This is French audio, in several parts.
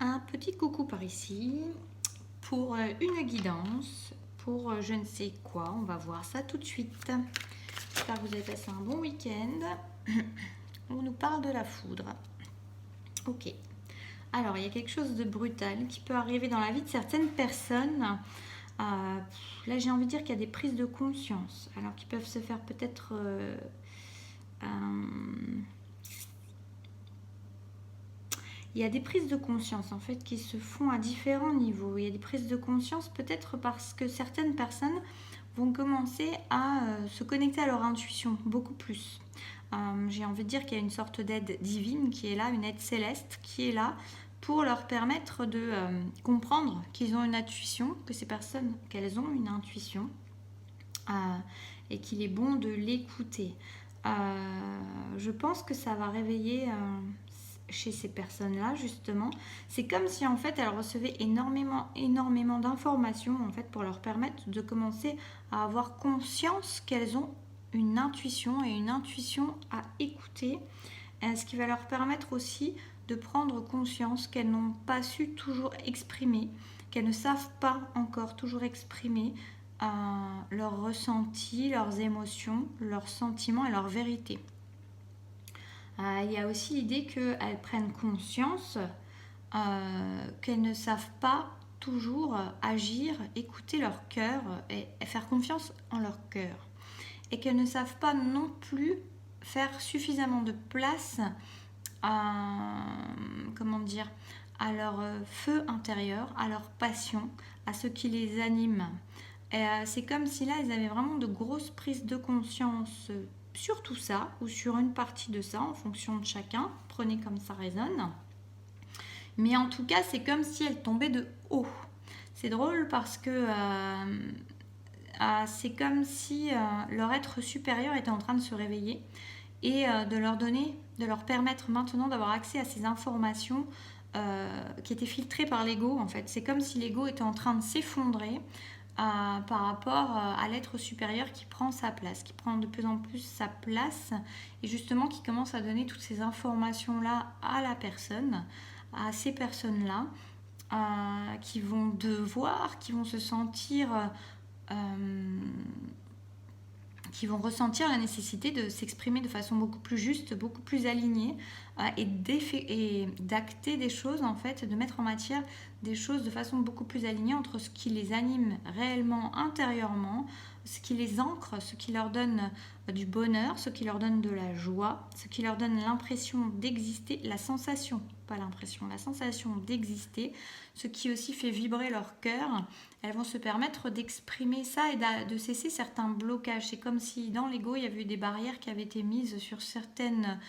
Un petit coucou par ici pour une guidance, pour je ne sais quoi. On va voir ça tout de suite. J'espère que vous avez passé un bon week-end. On nous parle de la foudre. Ok. Alors, il y a quelque chose de brutal qui peut arriver dans la vie de certaines personnes. Là, j'ai envie de dire qu'il y a des prises de conscience. Alors, qui peuvent se faire peut-être... il y a des prises de conscience en fait qui se font à différents niveaux. Il y a des prises de conscience peut-être parce que certaines personnes vont commencer à se connecter à leur intuition beaucoup plus. J'ai envie de dire qu'il y a une sorte d'aide divine qui est là, une aide céleste qui est là pour leur permettre de comprendre qu'ils ont une intuition, que ces personnes, qu'elles ont une intuition euh, et qu'il est bon de l'écouter. Je pense que ça va réveiller chez ces personnes-là, justement. C'est comme si, en fait, elles recevaient énormément d'informations, en fait, pour leur permettre de commencer à avoir conscience qu'elles ont une intuition et une intuition à écouter, ce qui va leur permettre aussi de prendre conscience qu'elles n'ont pas su toujours exprimer, qu'elles ne savent pas encore toujours exprimer leurs ressentis, leurs émotions, leurs sentiments et leurs vérités. Il y a aussi l'idée qu'elles prennent conscience qu'elles ne savent pas toujours agir, écouter leur cœur et faire confiance en leur cœur. Et qu'elles ne savent pas non plus faire suffisamment de place à, comment dire, à leur feu intérieur, à leur passion, à ce qui les anime. Et c'est comme si là, ils avaient vraiment de grosses prises de conscience sur tout ça, ou sur une partie de ça, en fonction de chacun. Prenez comme ça résonne. Mais en tout cas, c'est comme si elles tombaient de haut. C'est drôle parce que c'est comme si leur être supérieur était en train de se réveiller et de leur permettre maintenant d'avoir accès à ces informations qui étaient filtrées par l'ego en fait. C'est comme si l'ego était en train de s'effondrer par rapport à l'être supérieur qui prend sa place, qui prend de plus en plus sa place et justement qui commence à donner toutes ces informations-là à la personne, à ces personnes-là, qui vont devoir, qui vont se sentir... qui vont ressentir la nécessité de s'exprimer de façon beaucoup plus juste, beaucoup plus alignée et d'acter des choses en fait, de mettre en matière des choses de façon beaucoup plus alignée entre ce qui les anime réellement intérieurement, ce qui les ancre, ce qui leur donne du bonheur, ce qui leur donne de la joie, ce qui leur donne l'impression d'exister, la sensation, pas l'impression, la sensation d'exister, ce qui aussi fait vibrer leur cœur. Elles vont se permettre d'exprimer ça et de cesser certains blocages. C'est comme si dans l'ego, il y avait eu des barrières qui avaient été mises sur certaines...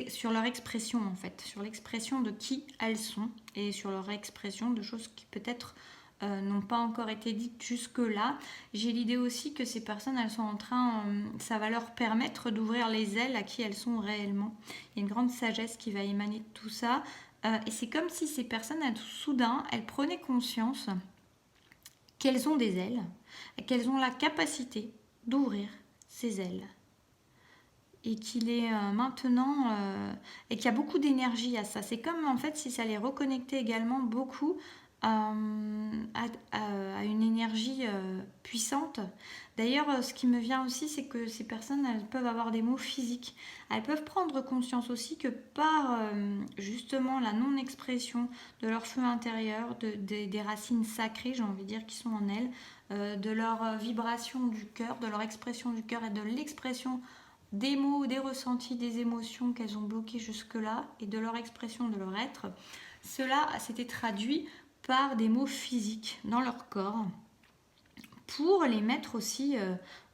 sur leur expression en fait, sur l'expression de qui elles sont et sur leur expression de choses qui peut-être n'ont pas encore été dites jusque-là. J'ai l'idée aussi que ces personnes, elles sont en train, ça va leur permettre d'ouvrir les ailes à qui elles sont réellement. Il y a une grande sagesse qui va émaner de tout ça. Et c'est comme si ces personnes, soudain, elles prenaient conscience qu'elles ont des ailes et qu'elles ont la capacité d'ouvrir ces ailes. Et qu'il est maintenant et qu'il y a beaucoup d'énergie à ça. C'est comme en fait si ça les reconnectait également beaucoup à une énergie puissante. D'ailleurs, ce qui me vient aussi, c'est que ces personnes, elles peuvent avoir des maux physiques. Elles peuvent prendre conscience aussi que par justement la non-expression de leur feu intérieur, des racines sacrées, j'ai envie de dire, qui sont en elles, de leur vibration du cœur, de leur expression du cœur et de l'expression des mots, des ressentis, des émotions qu'elles ont bloquées jusque-là et de leur expression, de leur être, cela s'était traduit par des mots physiques dans leur corps pour les mettre aussi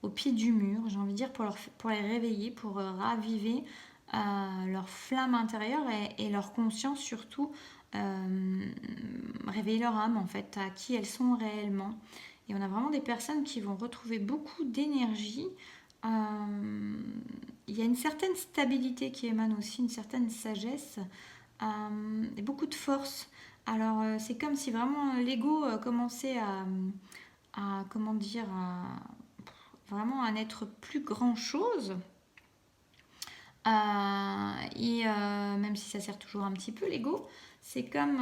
au pied du mur, j'ai envie de dire, pour les réveiller, pour raviver leur flamme intérieure et leur conscience surtout, réveiller leur âme en fait, à qui elles sont réellement. Et on a vraiment des personnes qui vont retrouver beaucoup d'énergie. Il y a une certaine stabilité qui émane aussi, une certaine sagesse et beaucoup de force. Alors c'est comme si vraiment l'ego commençait comment dire, vraiment à n'être plus grand chose. Même si ça sert toujours un petit peu l'ego, c'est comme,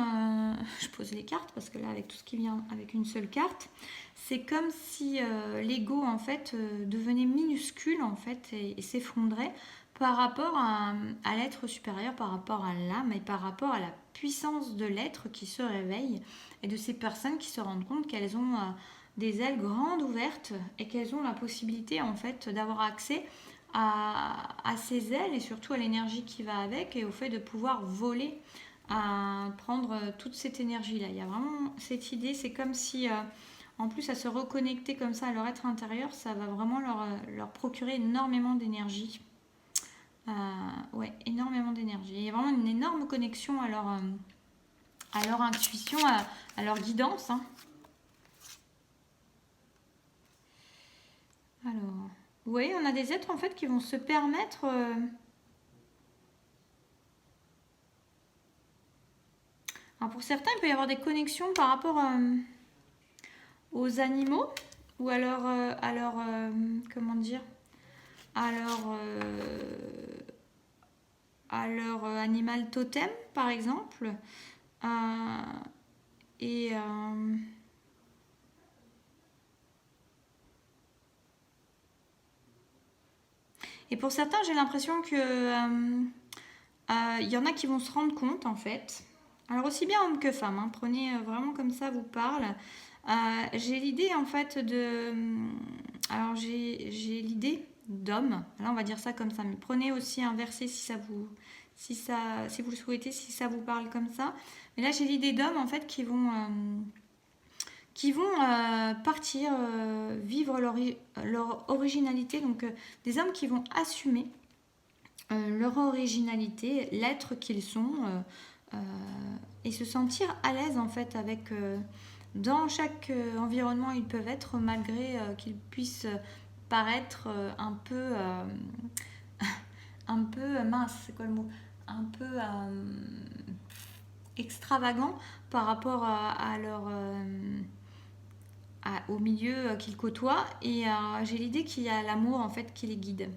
je pose les cartes parce que là avec tout ce qui vient avec une seule carte, c'est comme si l'ego en fait devenait minuscule en fait et s'effondrait par rapport à l'être supérieur, par rapport à l'âme et par rapport à la puissance de l'être qui se réveille et de ces personnes qui se rendent compte qu'elles ont des ailes grandes ouvertes et qu'elles ont la possibilité en fait d'avoir accès à ses ailes et surtout à l'énergie qui va avec et au fait de pouvoir voler, à prendre toute cette énergie-là. Il y a vraiment cette idée, c'est comme si, en plus, à se reconnecter comme ça à leur être intérieur, ça va vraiment leur procurer énormément d'énergie. Ouais, énormément d'énergie. Il y a vraiment une énorme connexion à leur intuition, à leur guidance. Hein. Alors, oui, on a des êtres en fait qui vont se permettre. Alors pour certains, il peut y avoir des connexions par rapport aux animaux ou comment dire, à leur animal totem par exemple. Euh, et et pour certains, j'ai l'impression que y en a qui vont se rendre compte en fait. Alors aussi bien homme que femme, hein, prenez vraiment comme ça vous parle. J'ai l'idée en fait de... Alors j'ai l'idée d'homme, là on va dire ça comme ça, mais prenez aussi un verset si vous le souhaitez, si ça vous parle comme ça. Mais là j'ai l'idée d'hommes en fait qui vont partir vivre leur originalité, donc des hommes qui vont assumer leur originalité, l'être qu'ils sont, euh, et se sentir à l'aise en fait avec dans chaque environnement où ils peuvent être, malgré qu'ils puissent paraître un peu mince, c'est quoi le mot, un peu extravagant par rapport à leur au milieu qu'ils côtoient. Et j'ai l'idée qu'il y a l'amour en fait qui les guide,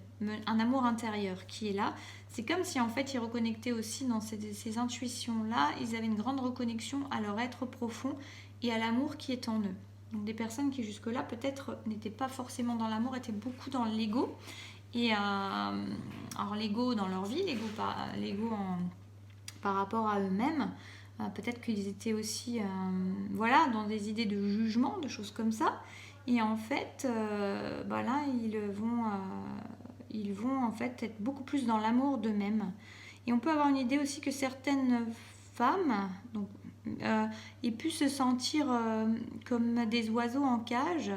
un amour intérieur qui est là. C'est comme si en fait ils reconnectaient aussi dans ces intuitions là, ils avaient une grande reconnexion à leur être profond et à l'amour qui est en eux. Donc des personnes qui jusque là peut-être n'étaient pas forcément dans l'amour, étaient beaucoup dans l'ego. Et alors l'ego dans leur vie, l'ego par rapport à eux-mêmes. Peut-être qu'ils étaient aussi voilà, dans des idées de jugement, de choses comme ça. Et en fait, là, ils vont en fait être beaucoup plus dans l'amour d'eux-mêmes. Et on peut avoir une idée aussi que certaines femmes, donc, aient pu se sentir comme des oiseaux en cage.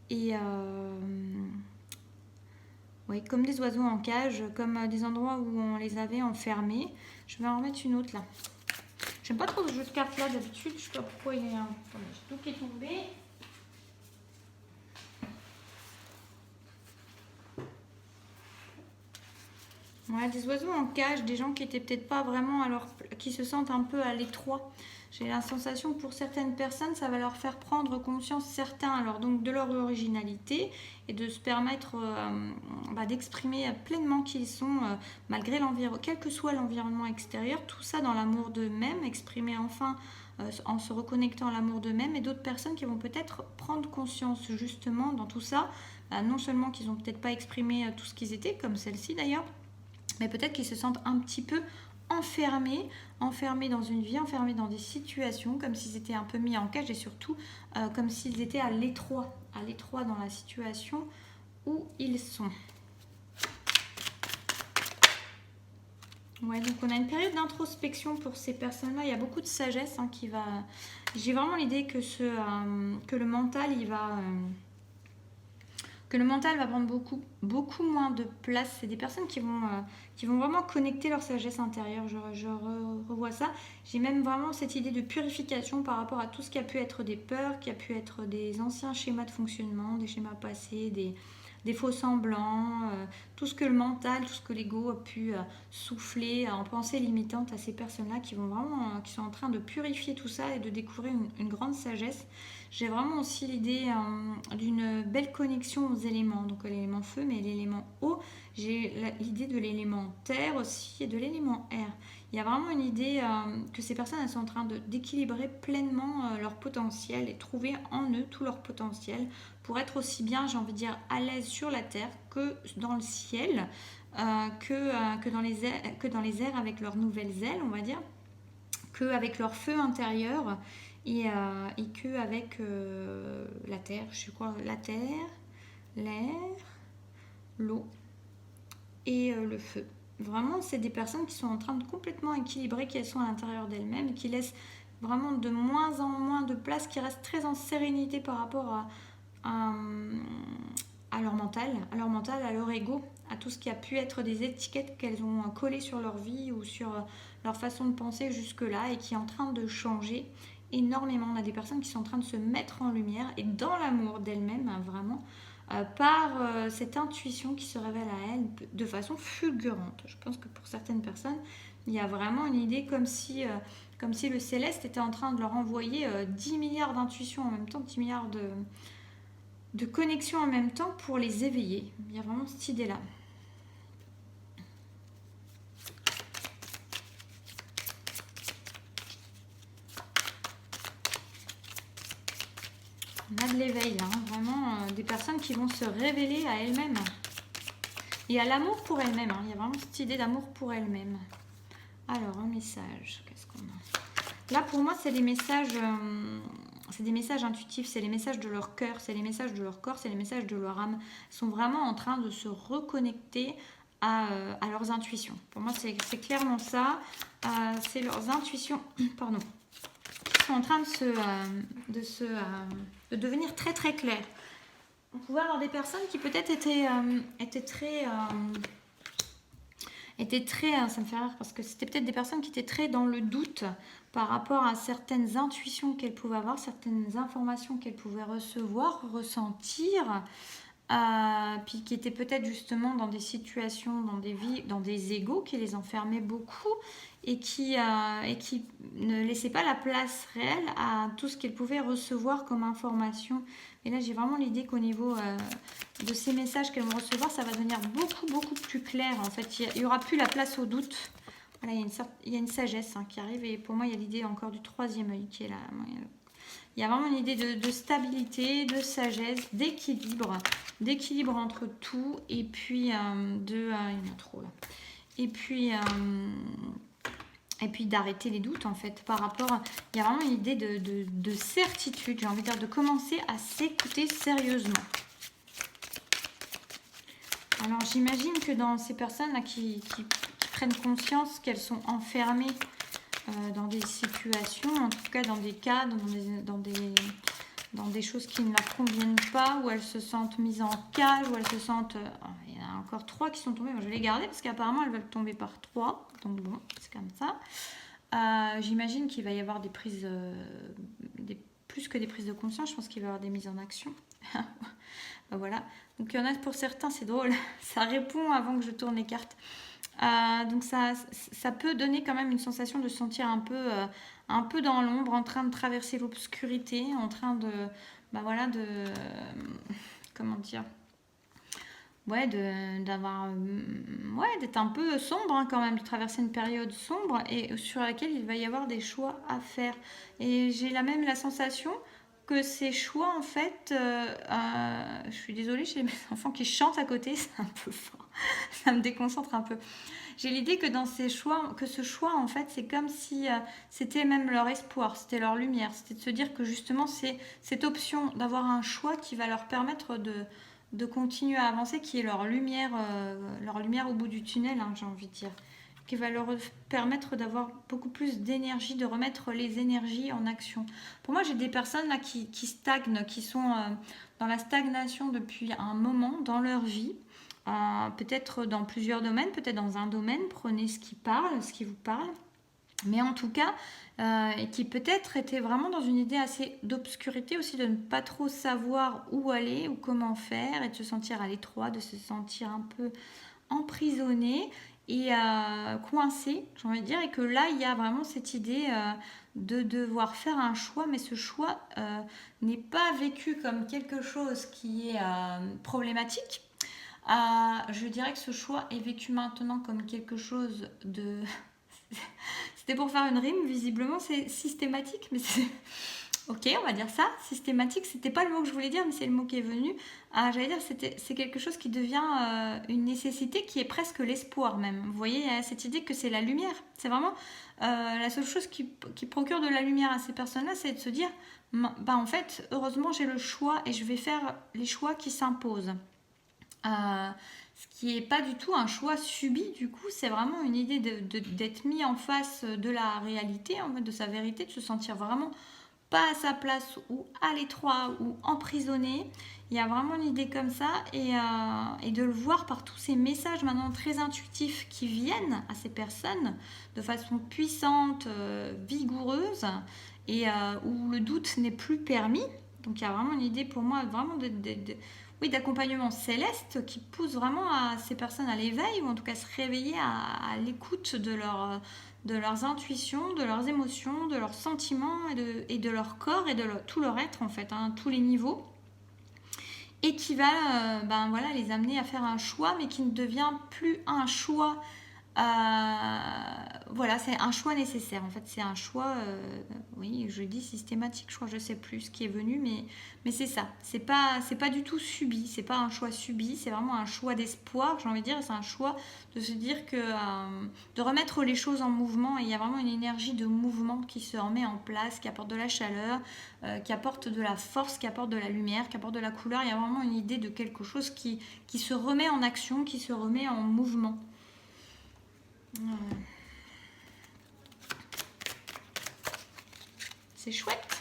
Et oui, comme des oiseaux en cage, comme des endroits où on les avait enfermés. Je vais en remettre une autre là. J'aime pas trop ce jeu de cartes là d'habitude, je sais pas pourquoi il est. Attendez, j'ai tout qui est tombé. Voilà, des oiseaux en cage, des gens qui étaient peut-être pas vraiment qui se sentent un peu à l'étroit. J'ai la sensation que pour certaines personnes, ça va leur faire prendre conscience, certains alors donc de leur originalité et de se permettre d'exprimer pleinement qui ils sont malgré l'environnement, quel que soit l'environnement extérieur, tout ça dans l'amour d'eux-mêmes, exprimer enfin en se reconnectant à l'amour d'eux-mêmes, et d'autres personnes qui vont peut-être prendre conscience justement dans tout ça, non seulement qu'ils n'ont peut-être pas exprimé tout ce qu'ils étaient, comme celle-ci d'ailleurs, mais peut-être qu'ils se sentent un petit peu enfermés dans une vie, enfermés dans des situations, comme s'ils étaient un peu mis en cage et surtout comme s'ils étaient à l'étroit dans la situation où ils sont. Ouais, donc on a une période d'introspection pour ces personnes-là. Il y a beaucoup de sagesse qui va... J'ai vraiment l'idée que le mental, que le mental va prendre beaucoup moins de place. C'est des personnes qui vont vraiment connecter leur sagesse intérieure. Je revois ça. J'ai même vraiment cette idée de purification par rapport à tout ce qui a pu être des peurs, qui a pu être des anciens schémas de fonctionnement, des schémas passés, des faux semblants, tout ce que le mental, tout ce que l'ego a pu souffler en pensée limitante à ces personnes-là qui vont vraiment, qui sont en train de purifier tout ça et de découvrir une grande sagesse. J'ai vraiment aussi l'idée d'une belle connexion aux éléments, donc l'élément feu, mais l'élément eau. J'ai l'idée de l'élément terre aussi et de l'élément air. Il y a vraiment une idée que ces personnes elles sont en train d'équilibrer pleinement leur potentiel et trouver en eux tout leur potentiel pour être aussi bien, j'ai envie de dire, à l'aise sur la terre que dans le ciel, que dans les airs avec leurs nouvelles ailes, on va dire, qu'avec leur feu intérieur et qu'avec la terre, je sais quoi, la terre, l'air, l'eau et le feu. Vraiment, c'est des personnes qui sont en train de complètement équilibrer qui elles sont à l'intérieur d'elles-mêmes et qui laissent vraiment de moins en moins de place, qui restent très en sérénité par rapport à, leur mental, à leur ego, à tout ce qui a pu être des étiquettes qu'elles ont collées sur leur vie ou sur leur façon de penser jusque-là et qui est en train de changer énormément. On a des personnes qui sont en train de se mettre en lumière et dans l'amour d'elles-mêmes, hein, vraiment, par cette intuition qui se révèle à elles de façon fulgurante. Je pense que pour certaines personnes, il y a vraiment une idée comme si le céleste était en train de leur envoyer 10 milliards d'intuitions en même temps, 10 milliards de connexions en même temps pour les éveiller. Il y a vraiment cette idée-là. On a de l'éveil, hein, vraiment des personnes qui vont se révéler à elles-mêmes et à l'amour pour elles-mêmes. Hein. Il y a vraiment cette idée d'amour pour elles-mêmes. Alors, un message, qu'est-ce qu'on a? Là, pour moi, c'est des messages intuitifs, c'est les messages de leur cœur, c'est les messages de leur corps, c'est les messages de leur âme. Ils sont vraiment en train de se reconnecter à leurs intuitions. Pour moi, c'est clairement ça. C'est leurs intuitions, pardon, qui sont en train de devenir très très claires. On pouvait avoir des personnes qui peut-être étaient très, ça me fait rire parce que c'était peut-être des personnes qui étaient très dans le doute par rapport à certaines intuitions qu'elles pouvaient avoir, certaines informations qu'elles pouvaient recevoir, ressentir, puis qui étaient peut-être justement dans des situations, dans des égos qui les enfermaient beaucoup et qui ne laissaient pas la place réelle à tout ce qu'elles pouvaient recevoir comme information. Et là, j'ai vraiment l'idée qu'au niveau de ces messages qu'elles vont recevoir, ça va devenir beaucoup, beaucoup plus clair. En fait, il n'y aura plus la place au doute. Voilà, il y a une sagesse qui arrive. Et pour moi, il y a l'idée encore du troisième œil qui est là. Il y a vraiment une idée de stabilité, de sagesse, d'équilibre entre tout. Et puis, il y en a trop là. Et puis d'arrêter les doutes en fait par rapport il y a vraiment une idée de certitude, j'ai envie de dire, de commencer à s'écouter sérieusement. Alors j'imagine que dans ces personnes là qui prennent conscience qu'elles sont enfermées dans des situations, en tout cas dans des cadres, dans des choses qui ne leur conviennent pas, où elles se sentent mises en cage, où elles se sentent... il y en a encore 3 qui sont tombées, moi je vais les garder parce qu'apparemment elles veulent tomber par 3, donc bon, c'est comme ça. J'imagine qu'il va y avoir des prises, plus que des prises de conscience, je pense qu'il va y avoir des mises en action. Voilà, donc il y en a pour certains, c'est drôle, ça répond avant que je tourne les cartes. Donc ça peut donner quand même une sensation de se sentir un peu dans l'ombre, en train de traverser l'obscurité, en train de, comment dire, d'être un peu sombre quand même, de traverser une période sombre et sur laquelle il va y avoir des choix à faire. Et j'ai la sensation que ces choix, en fait, je suis désolée, j'ai mes enfants qui chantent à côté, c'est un peu fort, ça me déconcentre un peu. J'ai l'idée que dans ces choix, que ce choix, en fait, c'est comme si c'était même leur espoir, c'était leur lumière, c'était de se dire que justement, c'est cette option d'avoir un choix qui va leur permettre de continuer à avancer, qui est leur lumière au bout du tunnel, j'ai envie de dire, qui va leur permettre d'avoir beaucoup plus d'énergie, de remettre les énergies en action. Pour moi, j'ai des personnes là qui stagnent, qui sont dans la stagnation depuis un moment dans leur vie, peut-être dans plusieurs domaines, peut-être dans un domaine, prenez ce qui vous parle, mais en tout cas, et qui peut-être était vraiment dans une idée assez d'obscurité aussi, de ne pas trop savoir où aller ou comment faire, et de se sentir à l'étroit, de se sentir un emprisonnés et coincés, j'ai envie de dire, et que là, il y a vraiment cette idée de devoir faire un choix, mais ce choix n'est pas vécu comme quelque chose qui est problématique. Je dirais que ce choix est vécu maintenant comme quelque chose de... C'était pour faire une rime, visiblement c'est systématique, mais c'est... Ok, on va dire ça. Systématique, c'était pas le mot que je voulais dire, mais c'est le mot qui est venu. J'allais dire, c'est quelque chose qui devient une nécessité, qui est presque l'espoir même. Vous voyez, il y a cette idée que c'est la lumière. C'est vraiment la seule chose qui procure de la lumière à ces personnes-là, c'est de se dire, bah en fait, heureusement j'ai le choix et je vais faire les choix qui s'imposent. Ce qui n'est pas du tout un choix subi, du coup, c'est vraiment une idée d'être mis en face de la réalité, en fait, de sa vérité, de se sentir vraiment pas à sa place ou à l'étroit ou emprisonné. Il y a vraiment une idée comme ça et de le voir par tous ces messages maintenant très intuitifs qui viennent à ces personnes de façon puissante, vigoureuse et où le doute n'est plus permis. Donc il y a vraiment une idée pour moi vraiment oui, d'accompagnement céleste qui pousse vraiment à ces personnes à l'éveil ou en tout cas se réveiller à l'écoute de leurs intuitions, de leurs émotions, de leurs sentiments et de leur corps et de tout leur être en fait, hein, tous les niveaux. Et qui va ben, voilà, les amener à faire un choix, mais qui ne devient plus un choix. Voilà, c'est un choix nécessaire. En fait, c'est un choix, oui, je dis systématique, je crois, je sais plus ce qui est venu, mais c'est ça. C'est pas du tout subi. C'est pas un choix subi. C'est vraiment un choix d'espoir. J'ai envie de dire, c'est un choix de se dire que de remettre les choses en mouvement. Et il y a vraiment une énergie de mouvement qui se remet en place, qui apporte de la chaleur, qui apporte de la force, qui apporte de la lumière, qui apporte de la couleur. Il y a vraiment une idée de quelque chose qui se remet en action, qui se remet en mouvement. C'est chouette.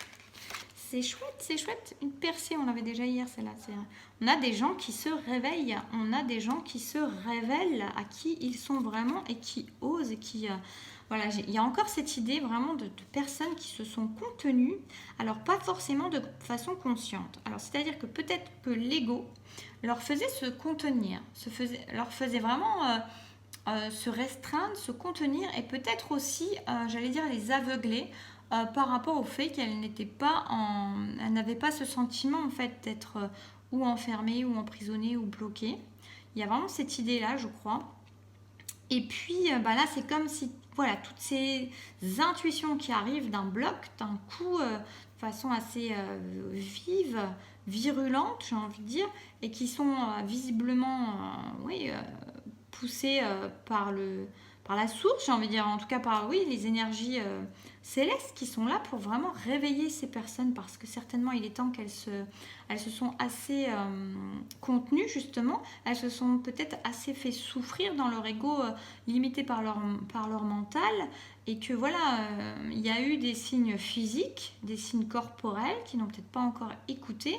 C'est chouette, c'est chouette. Une percée, on l'avait déjà hier, celle-là. On a des gens qui se réveillent. On a des gens qui se révèlent à qui ils sont vraiment et qui osent et qui... voilà, il y a encore cette idée vraiment de personnes qui se sont contenues. Alors, pas forcément de façon consciente. Alors, c'est-à-dire que peut-être que l'ego leur faisait se contenir, leur faisait vraiment... se restreindre, se contenir et peut-être aussi, j'allais dire, les aveugler par rapport au fait qu'elles n'avaient pas ce sentiment en fait d'être ou enfermées ou emprisonnées ou bloquées. Il y a vraiment cette idée-là, je crois. Et puis bah là, c'est comme si, voilà, toutes ces intuitions qui arrivent d'un bloc, d'un coup, de façon assez vive, virulente, j'ai envie de dire, et qui sont visiblement, oui, poussées par la source, j'ai envie de dire, en tout cas par oui, les énergies célestes qui sont là pour vraiment réveiller ces personnes parce que certainement il est temps elles se sont assez contenues justement, elles se sont peut-être assez fait souffrir dans leur ego limité par leur mental et que voilà, il y a eu des signes physiques, des signes corporels qui n'ont peut-être pas encore écouté.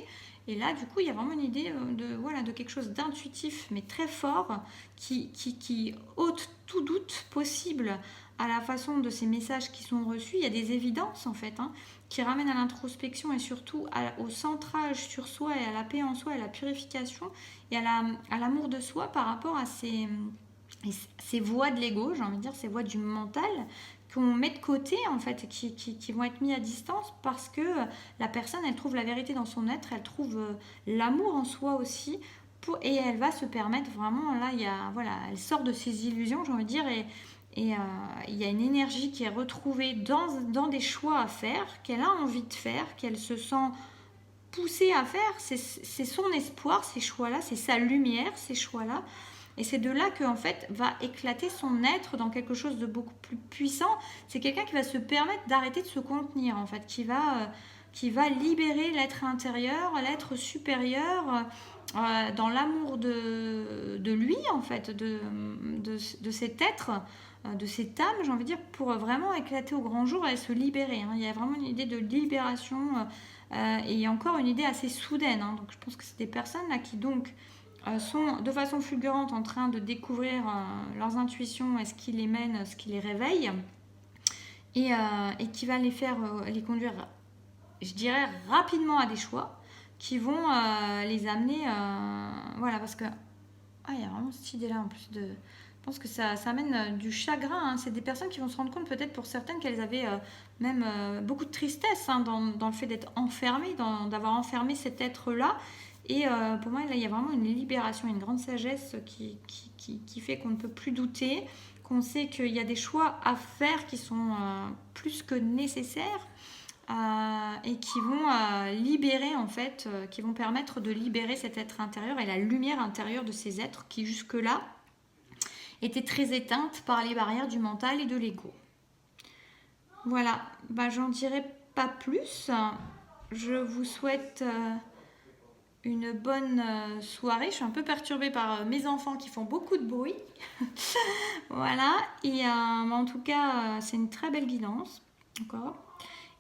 Et là, du coup, il y a vraiment une idée de quelque chose d'intuitif, mais très fort, qui ôte tout doute possible à la façon de ces messages qui sont reçus. Il y a des évidences, en fait, hein, qui ramènent à l'introspection et surtout au centrage sur soi et à la paix en soi, et à la purification et à l'amour de soi par rapport à ces voies de l'ego, j'ai envie de dire, ces voies du mental, qu'on met de côté en fait, qui vont être mis à distance parce que la personne elle trouve la vérité dans son être, elle trouve l'amour en soi aussi et elle va se permettre vraiment, là il y a, voilà, elle sort de ses illusions j'ai envie de dire et il y a une énergie qui est retrouvée dans des choix à faire, qu'elle a envie de faire, qu'elle se sent poussée à faire, c'est son espoir ces choix-là, c'est sa lumière ces choix-là. Et c'est de là qu'en fait va éclater son être dans quelque chose de beaucoup plus puissant. C'est quelqu'un qui va se permettre d'arrêter de se contenir en fait, qui va libérer l'être intérieur, l'être supérieur dans l'amour de lui en fait, de cet être, de cette âme, j'ai envie de dire, pour vraiment éclater au grand jour et se libérer. Hein. Il y a vraiment une idée de libération et encore une idée assez soudaine. Hein. Donc je pense que c'est des personnes là qui donc sont de façon fulgurante en train de découvrir leurs intuitions et ce qui les mène, ce qui les réveille et qui va les conduire, je dirais, rapidement à des choix qui vont les amener, voilà, parce que Ah, il y a vraiment cette idée-là en plus de... Je pense que ça amène du chagrin, hein. C'est des personnes qui vont se rendre compte peut-être pour certaines qu'elles avaient même beaucoup de tristesse, hein, dans le fait d'être enfermées, d'avoir enfermé cet être-là. Et pour moi, là, il y a vraiment une libération, une grande sagesse qui fait qu'on ne peut plus douter, qu'on sait qu'il y a des choix à faire qui sont plus que nécessaires, et qui vont libérer en fait, qui vont permettre de libérer cet être intérieur et la lumière intérieure de ces êtres qui jusque-là étaient très éteintes par les barrières du mental et de l'ego. Voilà, bah, j'en dirai pas plus. Je vous souhaite une bonne soirée. Je suis un peu perturbée par mes enfants qui font beaucoup de bruit. Voilà, et en tout cas, c'est une très belle guidance. Encore.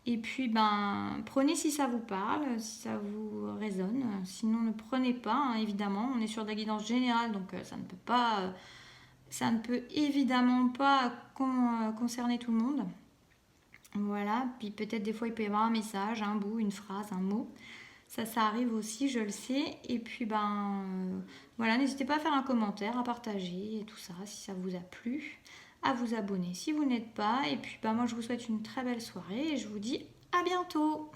Et puis, ben, prenez si ça vous parle, si ça vous résonne. Sinon, ne prenez pas, hein, évidemment. On est sur de la guidance générale, donc ça ne peut pas, ça ne peut évidemment pas concerner tout le monde. Voilà. Puis peut-être des fois, il peut y avoir un message, un bout, une phrase, un mot. Ça arrive aussi, je le sais. Et puis, ben, voilà, n'hésitez pas à faire un commentaire, à partager et tout ça, si ça vous a plu, à vous abonner si vous n'êtes pas. Et puis, ben, moi, je vous souhaite une très belle soirée et je vous dis à bientôt.